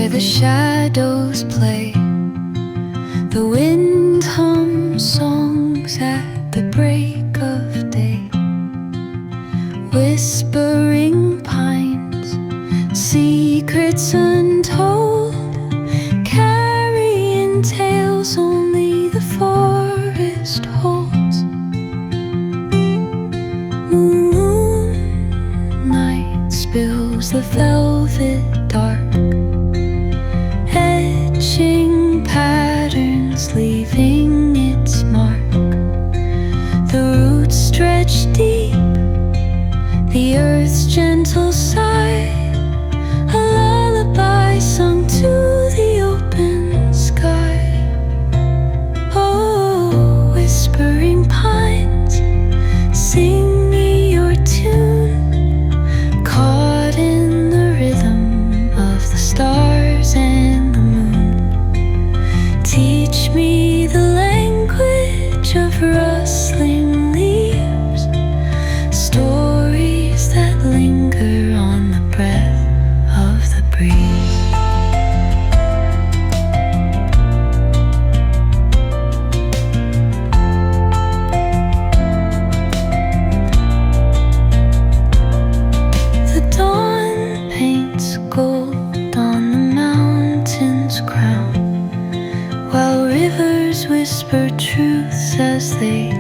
where the shadows play. The wind hums songs at the break of day. Whispering pines, secrets untold, carrying tales only the forest holds. Moonlight spills the velvet dark, etching patterns, leaving its mark. The roots stretch deep, the earth's gentle sigh, a lullaby sung to the open sky. Oh, whispering pines, sing me your tune, caught in the rhythm of the stars and the moon. Teach me the language of rustling leaves, stories that linger on the breath of the breeze. The dawn paints gold on the mountain's crown, while rivers whisper truths as they